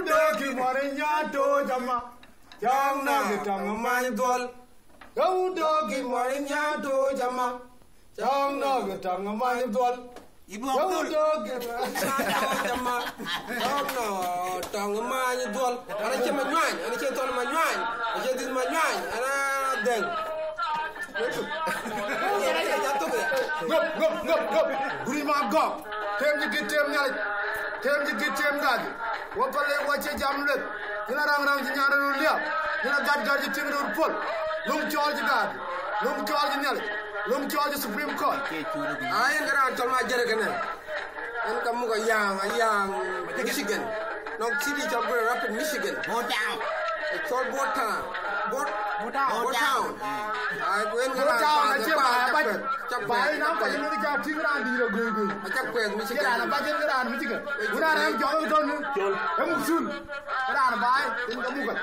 doki morinya to jama jang na bitang ma dol doki morinya to jama jang na bitang ma dol Ibu Abdul doki jama jang na tang ma dol ana chema nyan ana chen ton ma nyan ana chen tin ma nyan ana deng Ngop guri ma gop tem ni gitem nyal tem ni gitem dadi wapale wache jamlet dina rang ci ñaara lu liya dina gad ci tigru pol lum ciol ci dadi lum ciol ci nyal lum ciol ci supreme court ay ngara tol ma jere gene en kam mu ko yang Michigan donc city ci rapid Michigan Botown tol Botown ay ko en ngara ci bay na ko ni ga tigran di lo goy acak ko Michigan na ba jere ran Michigan una ram jogo don e mu sul ran bay en ga mu ko